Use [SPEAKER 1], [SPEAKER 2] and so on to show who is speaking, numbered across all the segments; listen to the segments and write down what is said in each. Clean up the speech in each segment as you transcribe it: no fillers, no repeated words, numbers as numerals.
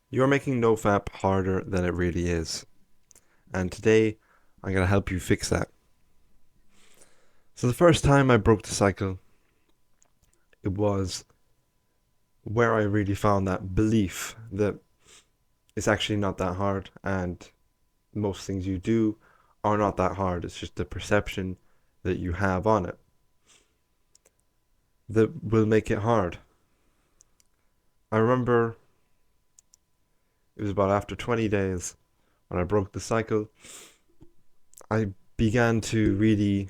[SPEAKER 1] You're making NoFap harder than it really is. And today, I'm going to help you fix that. So the first time I broke the cycle, it was where I really found that belief that it's actually not that hard and most things you do are not that hard. It's just the perception that you have on it that will make it hard. I remember it was about after 20 days when I broke the cycle, I began to really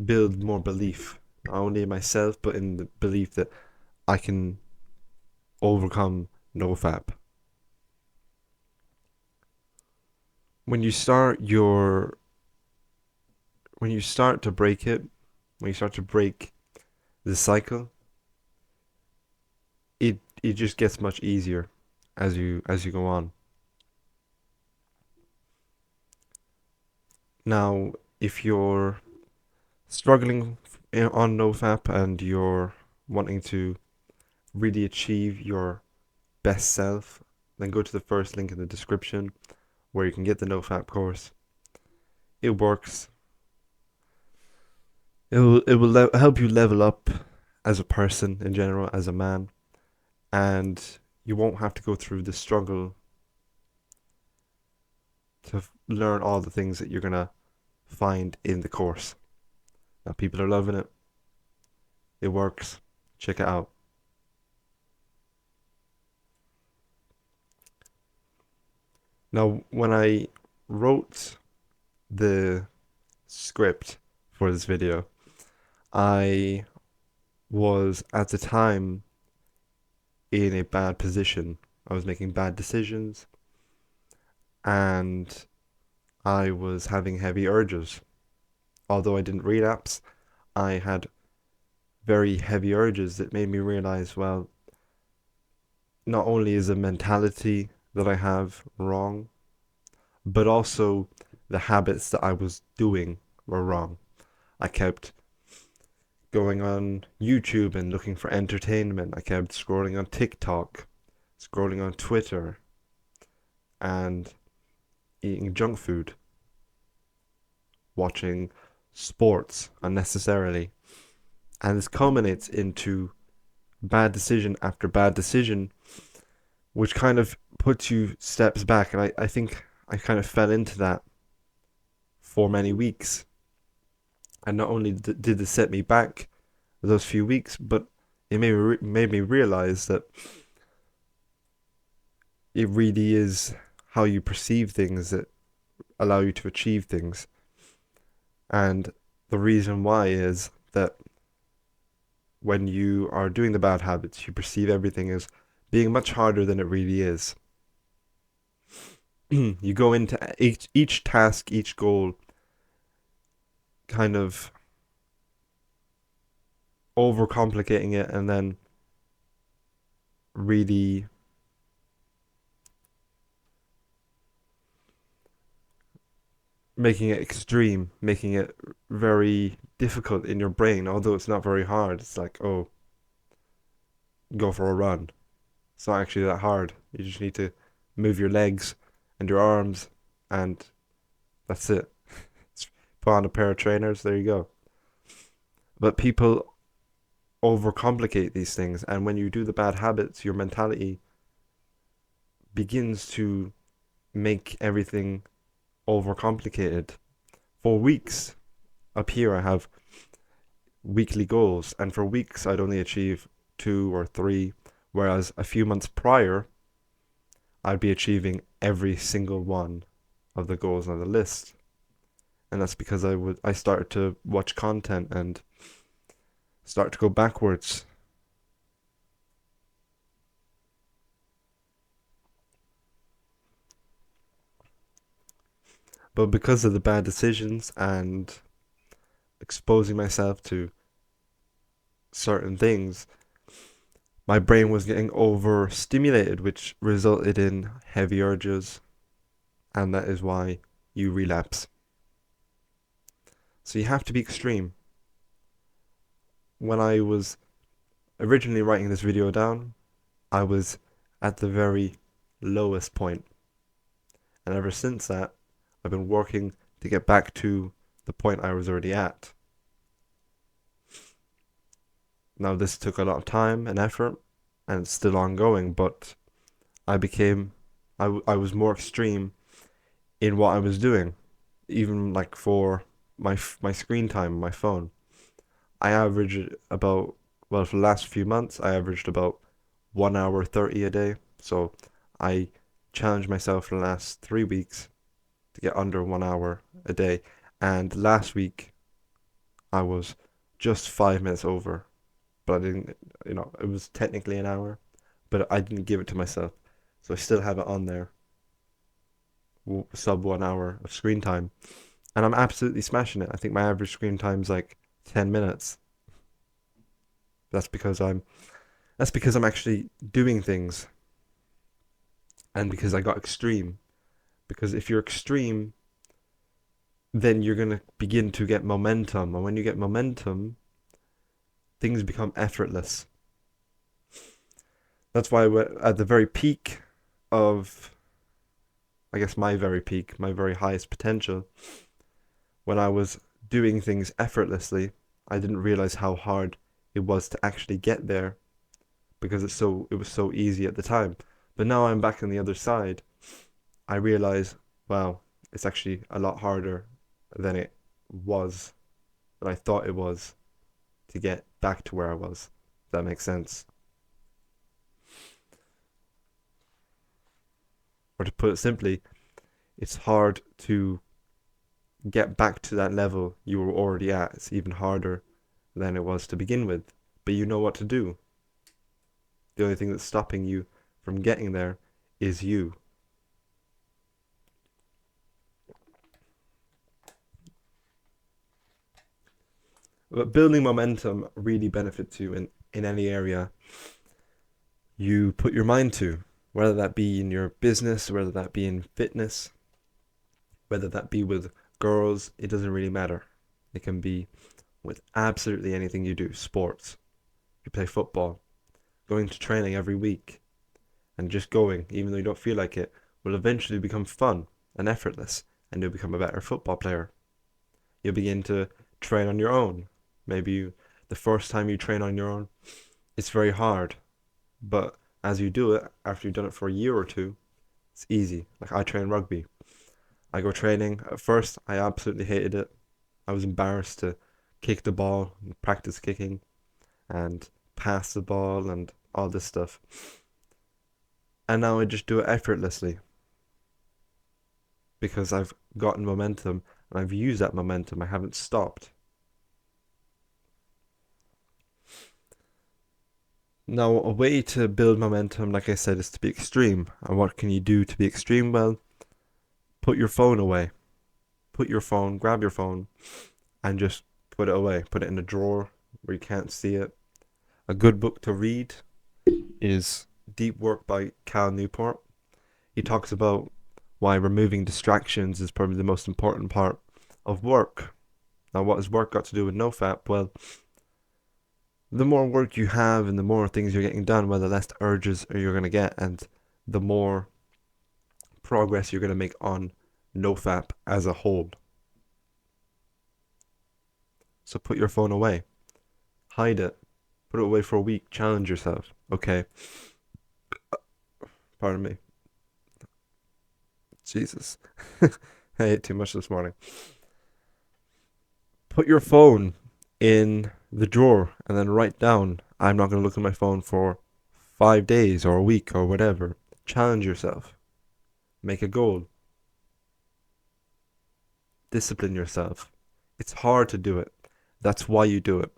[SPEAKER 1] build more belief, not only in myself, but in the belief that I can overcome NoFap. When you start your, when you start to break it, when you start to break the cycle, it just gets much easier as you go on. Now, if you're struggling on NoFap and you're wanting to really achieve your best self, then go to the first link in the description where you can get the NoFap course. It works. It will help you level up as a person in general, as a man, and you won't have to go through the struggle to learn all the things that you're gonna find in the course. Now, people are loving it. It works. Check it out. Now, when I wrote the script for this video, I was at the time in a bad position. I was making bad decisions and I was having heavy urges. Although I didn't relapse, I had very heavy urges that made me realize, well, not only is the mentality that I have wrong, but also the habits that I was doing were wrong. I kept going on YouTube and looking for entertainment. I kept scrolling on TikTok, scrolling on Twitter, and eating junk food, watching sports unnecessarily. And this culminates into bad decision after bad decision, which kind of puts you steps back. And I think I kind of fell into that for many weeks. And not only did this set me back those few weeks, but it made me realize that it really is how you perceive things that allow you to achieve things. And the reason why is that when you are doing the bad habits, you perceive everything as being much harder than it really is. You go into each task, each goal, kind of overcomplicating it and then really making it extreme, making it very difficult in your brain, although it's not very hard. It's like, oh, go for a run. It's not actually that hard. You just need to move your legs and your arms, and that's it. Put on a pair of trainers, there you go. But people overcomplicate these things, and when you do the bad habits, your mentality begins to make everything overcomplicated. For weeks up here, I have weekly goals, and for weeks, I'd only achieve 2 or 3, whereas a few months prior, I'd be achieving every single one of the goals on the list. And that's because I started to watch content and start to go backwards. But because of the bad decisions and exposing myself to certain things, my brain was getting overstimulated, which resulted in heavy urges, and that is why you relapse. So you have to be extreme. When I was originally writing this video down, I was at the very lowest point. And ever since that, I've been working to get back to the point I was already at. Now, this took a lot of time and effort, and it's still ongoing, but I became, I was more extreme in what I was doing, even like for my screen time on my phone. I average about, well, for the last few months, I averaged about 1 hour 30 a day. So I challenged myself for the last 3 weeks to get under 1 hour a day. And last week, I was just 5 minutes over, but I didn't, it was technically an hour, but I didn't give it to myself. So I still have it on there, sub 1 hour of screen time. And I'm absolutely smashing it. I think my average screen time is like 10 minutes. That's because I'm that's because I'm actually doing things and because I got extreme. Because if you're extreme, then you're going to begin to get momentum. And when you get momentum, things become effortless. That's why we're at the very peak of, I guess, my very peak, my very highest potential, when I was doing things effortlessly, I didn't realize how hard it was to actually get there because it was so easy at the time. But now I'm back on the other side. I realize, wow, it's actually a lot harder than it was, than I thought it was to get back to where I was. If that makes sense. Or to put it simply, it's hard to get back to that level you were already at. It's even harder than it was to begin with. But you know what to do. The only thing that's stopping you from getting there is you. But building momentum really benefits you in any area you put your mind to, whether that be in your business, whether that be in fitness, whether that be with girls, it doesn't really matter. It can be with absolutely anything you do. Sports, you play football, going to training every week, and just going, even though you don't feel like it, will eventually become fun and effortless, and you'll become a better football player. You'll begin to train on your own. The first time you train on your own, it's very hard, but as you do it, after you've done it for a year or two, it's easy. Like I train rugby. I go training. At first, I absolutely hated it. I was embarrassed to kick the ball and practice kicking and pass the ball and all this stuff. And now I just do it effortlessly because I've gotten momentum and I've used that momentum. I haven't stopped. Now, a way to build momentum, like I said, is to be extreme. And what can you do to be extreme? Well, put your phone away. Grab your phone, and just put it away. Put it in a drawer where you can't see it. A good book to read is Deep Work by Cal Newport. He talks about why removing distractions is probably the most important part of work. Now, what has work got to do with NoFap? Well, the more work you have and the more things you're getting done, well, the less urges you're going to get, and the more progress you're going to make on NoFap as a whole. So put your phone away, hide it, put it away for a week, challenge yourself. Okay, pardon me. Jesus, I ate too much this morning. Put your phone in the drawer and then write down, I'm not going to look at my phone for 5 days or a week or whatever. Challenge yourself. Make a goal. Discipline yourself. It's hard to do it. That's why you do it.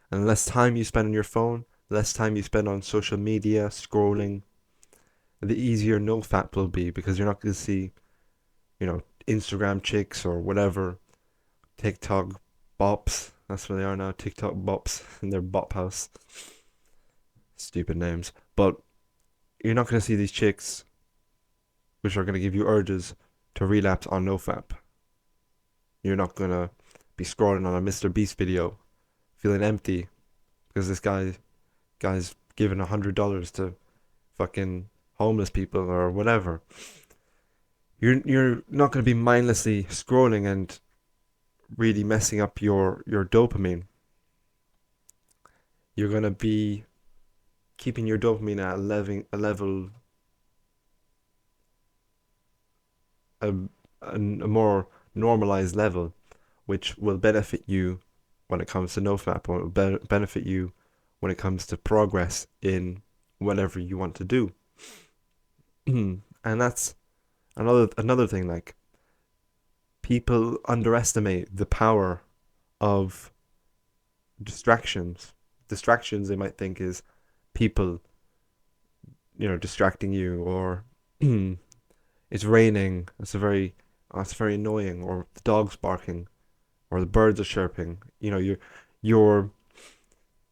[SPEAKER 1] And the less time you spend on your phone, the less time you spend on social media, scrolling, the easier NoFap will be because you're not going to see, Instagram chicks or whatever, TikTok bops. That's what they are now, TikTok bops in their bop house. Stupid names. But you're not going to see these chicks which are going to give you urges to relapse on NoFap. You're not going to be scrolling on a Mr. Beast video feeling empty because this guy's given $100 to fucking homeless people or whatever. You're not going to be mindlessly scrolling and really messing up your dopamine. You're going to be keeping your dopamine at a, a more normalized level, which will benefit you when it comes to NoFap, or will benefit you when it comes to progress in whatever you want to do. And that's another thing. Like, people underestimate the power of distractions. Distractions they might think is people, distracting you, or it's raining. It's very annoying, or the dog's barking, or the birds are chirping. You're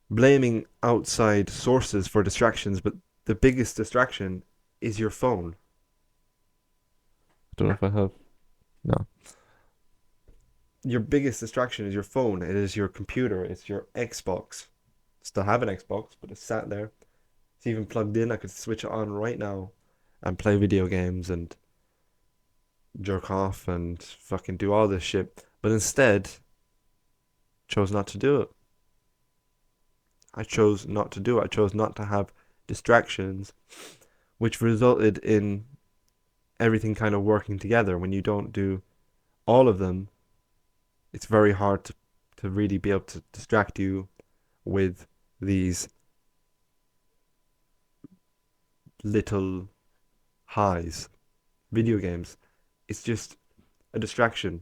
[SPEAKER 1] blaming outside sources for distractions, but the biggest distraction is your phone. I don't know if I have. No. Your biggest distraction is your phone. It is your computer. It's your Xbox. Still have an Xbox, but it's sat there. It's even plugged in. I could switch it on right now and play video games and jerk off and fucking do all this shit. But instead, chose not to do it. I chose not to do it. I chose not to have distractions, which resulted in everything kind of working together. When you don't do all of them, it's very hard to really be able to distract you with these little highs. Video games, it's just a distraction.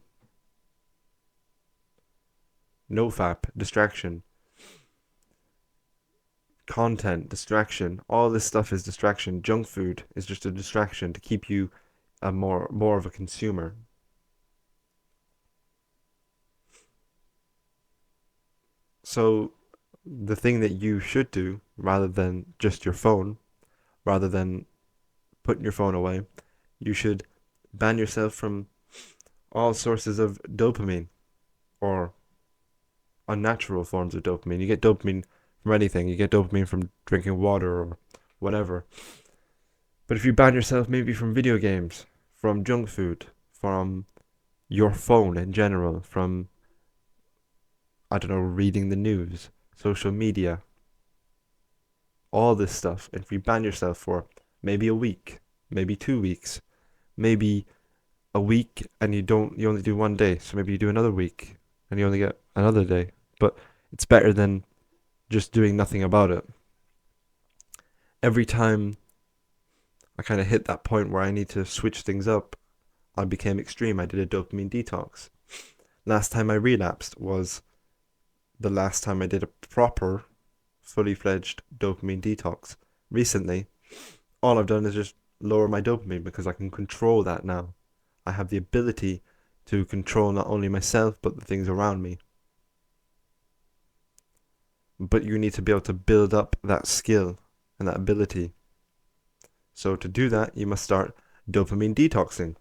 [SPEAKER 1] NoFap, distraction. Content, distraction. All this stuff is distraction. Junk food is just a distraction to keep you a more of a consumer. So the thing that you should do, rather than just your phone, rather than putting your phone away, you should ban yourself from all sources of dopamine, or unnatural forms of dopamine. You get dopamine from anything. You get dopamine from drinking water or whatever. But if you ban yourself maybe from video games, from junk food, from your phone in general, from, I don't know, reading the news, social media, all this stuff, and if you ban yourself for maybe a week, maybe 2 weeks, maybe a week, and you only do one day, so maybe you do another week and you only get another day. But it's better than just doing nothing about it. Every time I kind of hit that point where I need to switch things up, I became extreme. I did a dopamine detox. Last time I relapsed was the last time I did a proper, fully fledged dopamine detox. Recently, all I've done is just lower my dopamine because I can control that now. I have the ability to control not only myself but the things around me. But you need to be able to build up that skill and that ability. So to do that, you must start dopamine detoxing.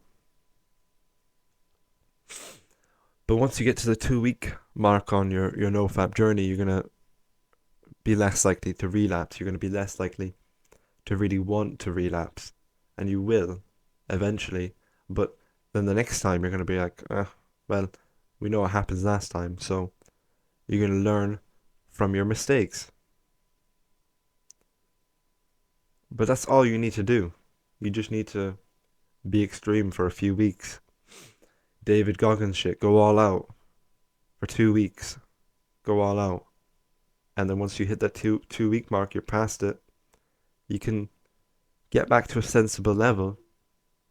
[SPEAKER 1] But once you get to the 2 week mark on your NoFap journey, you're going to be less likely to relapse. You're going to be less likely to really want to relapse. And you will eventually. But then the next time you're going to be like, well, we know what happens last time. So you're going to learn from your mistakes. But that's all you need to do. You just need to be extreme for a few weeks. David Goggins shit, go all out for 2 weeks. Go all out. And then once you hit that 2 week mark, you're past it. You can get back to a sensible level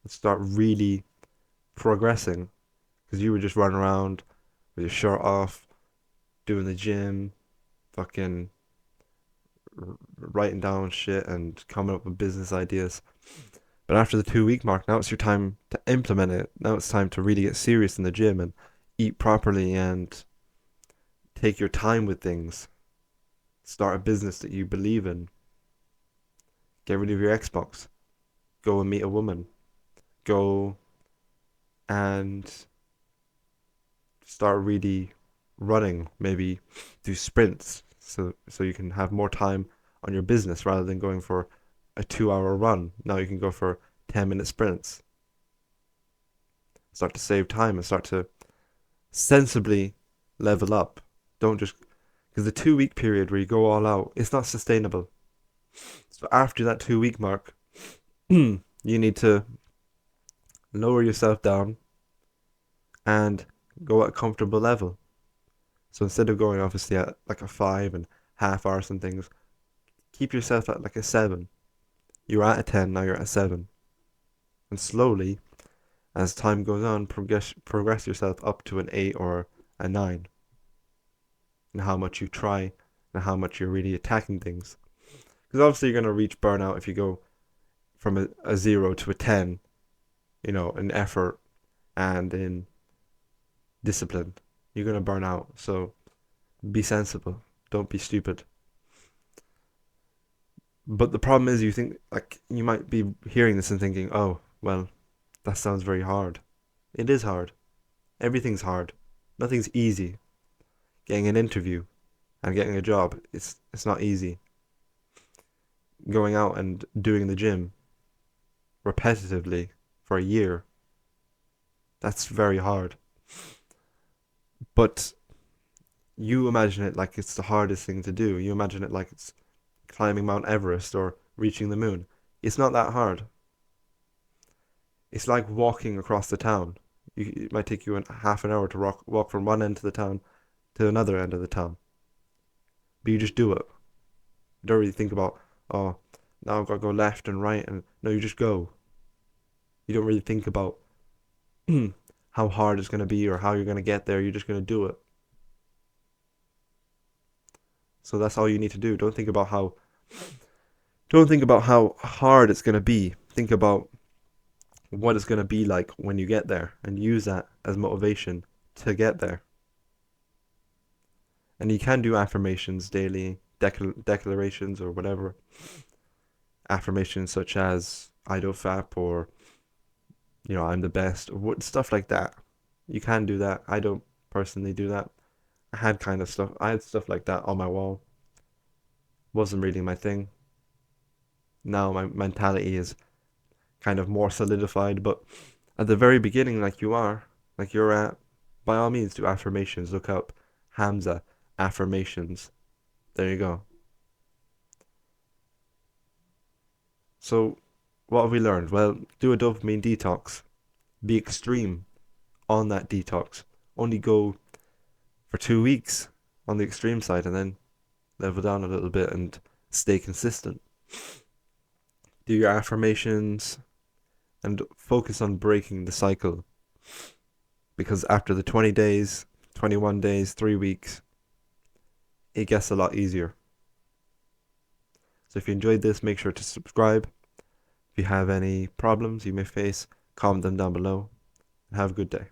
[SPEAKER 1] and start really progressing. Because you were just running around with your shirt off, doing the gym, fucking writing down shit and coming up with business ideas. But after the 2 week mark, now it's your time to implement it. Now it's time to really get serious in the gym and eat properly and take your time with things. Start a business that you believe in. Get rid of your Xbox. Go and meet a woman. Go and start really running. Maybe do sprints so you can have more time on your business rather than going for a 2 hour run. Now you can go for 10-minute sprints. Start to save time and start to sensibly level up. Don't just, because the 2 week period where you go all out, it's not sustainable. So after that 2 week mark, you need to lower yourself down and go at a comfortable level. So instead of going obviously at like a 5.5 hours and things, keep yourself at like a 7. You're at a 10, now you're at a 7. And slowly, as time goes on, progress yourself up to an 8 or a 9. And how much you try and how much you're really attacking things. Because obviously you're going to reach burnout if you go from a 0 to a 10, in effort and in discipline. You're going to burn out. So be sensible. Don't be stupid. But the problem is, you think, like, you might be hearing this and thinking, oh, well, that sounds very hard. It is hard. Everything's hard. Nothing's easy. Getting an interview and getting a job, it's not easy. Going out and doing the gym repetitively for a year, that's very hard. But you imagine it like it's the hardest thing to do. You imagine it like it's climbing Mount Everest or reaching the moon. It's not that hard. It's like walking across the town. It might take you half an hour to walk from one end of the town to another end of the town. But you just do it. You don't really think about, oh, now I've got to go left and right. And no, you just go. You don't really think about how hard it's going to be or how you're going to get there. You're just going to do it. So that's all you need to do. Don't think about how hard it's going to be. Think about what it's going to be like when you get there and use that as motivation to get there. And you can do affirmations daily, declarations or whatever. Affirmations such as NoFap or, I'm the best, or stuff like that. You can do that. I don't personally do that. I had stuff like that on my wall. Wasn't really my thing. Now my mentality is kind of more solidified, but at the very beginning, like you're at, by all means do affirmations. Look up Hamza affirmations. There you go. So what have we learned? Well, do a dopamine detox. Be extreme on that detox. Only go for 2 weeks on the extreme side and then level down a little bit and stay consistent. Do your affirmations and focus on breaking the cycle. Because after the 20 days, 21 days, 3 weeks, it gets a lot easier. So if you enjoyed this, make sure to subscribe. If you have any problems you may face, comment them down below. And have a good day.